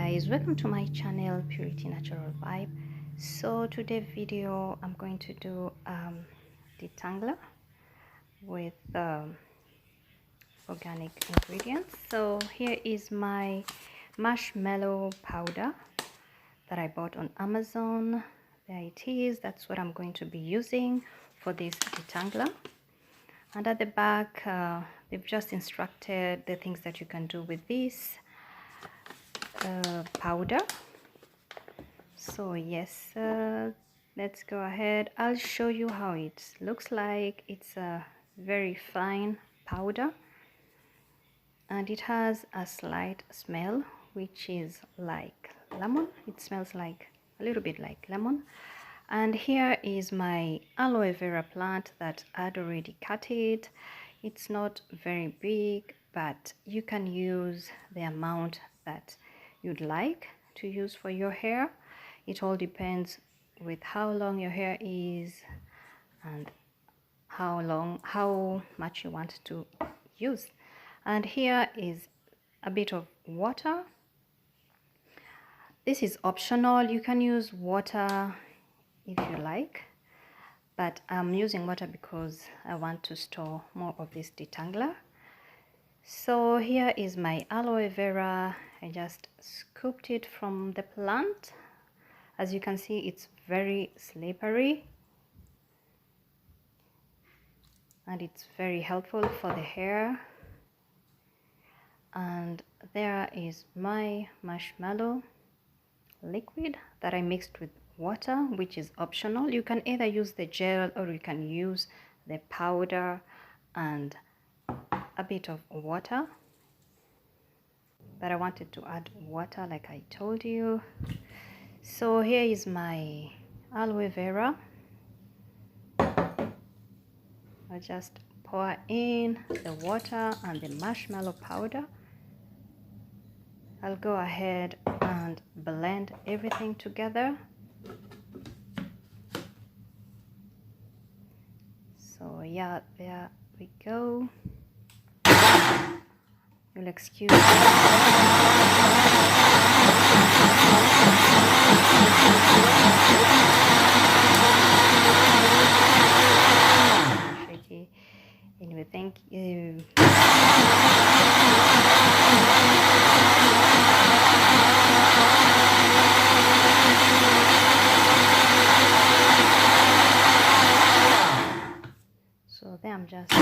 guys, welcome to my channel Purity Natural Vibe. So today's video I'm going to do detangler with organic ingredients. So here is my marshmallow powder that I bought on Amazon. There it is. That's what I'm going to be using for this detangler. And at the back they've just instructed the things that you can do with this powder. So yes, let's go ahead. I'll show you how it looks like. It's a very fine powder and it has a slight smell which is like lemon. It smells like a little bit like lemon. And here is my aloe vera plant that I'd already cut it. It's not very big, but you can use the amount that you'd like to use for your hair. It all depends with how long your hair is and how much you want to use. And here is a bit of water. This is optional. You can use water if you like, but I'm using water because I want to store more of this detangler. So here is my aloe vera. I just scooped it from the plant. As you can see, it's very slippery and it's very helpful for the hair. And there is my marshmallow liquid that I mixed with water, which is optional. You can either use the gel or you can use the powder and a bit of water, but I wanted to add water like I told you. So here is my aloe vera. I'll just pour in the water and the marshmallow powder. I'll go ahead and blend everything together. So yeah, there we go. You'll excuse me. Shaky. Anyway, thank you. So then I'm just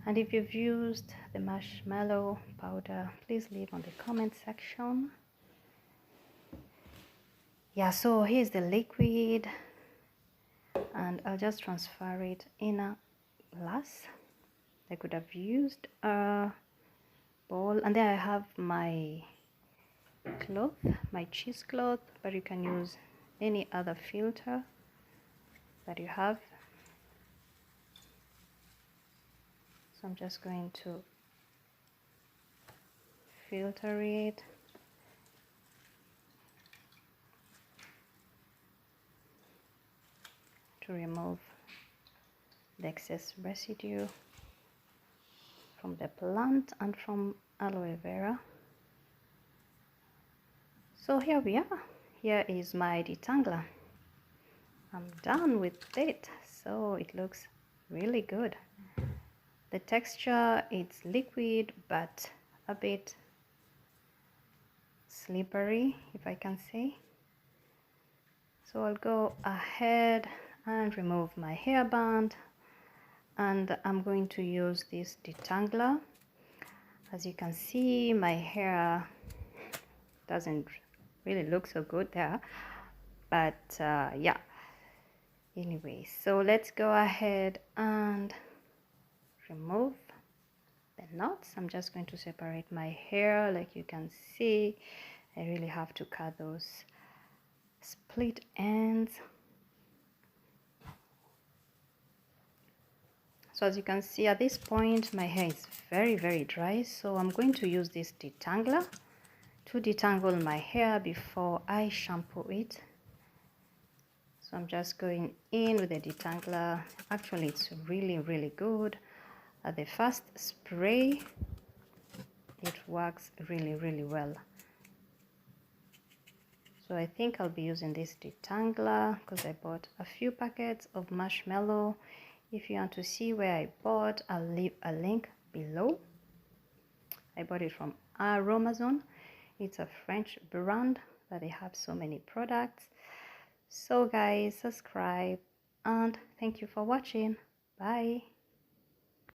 and if you've used the marshmallow powder, please leave on the comment section. Yeah, so here's the liquid and I'll just transfer it in a glass. I could have used a bowl, and there I have my cloth, my cheesecloth, but you can use any other filter that you have. So I'm just going to filter it. To remove the excess residue from the plant and from aloe vera. So here we are. Here is my detangler. I'm done with it. So it looks really good. The texture, it's liquid but a bit slippery, if I can say. So I'll go ahead and remove my hairband, and I'm going to use this detangler. As you can see, my hair doesn't really look so good there, but yeah, anyway, so let's go ahead and remove the knots. I'm just going to separate my hair. Like you can see, I really have to cut those split ends. So as you can see, at this point my hair is very dry, so I'm going to use this detangler to detangle my hair before I shampoo it. So I'm just going in with the detangler. Actually, it's really good. At the first spray, it works really well. So I think I'll be using this detangler because I bought a few packets of Marshmallow. If you want to see where I bought, I'll leave a link below. I bought it from Amazon. It's a French brand, but they have so many products. So guys, subscribe and thank you for watching. Bye.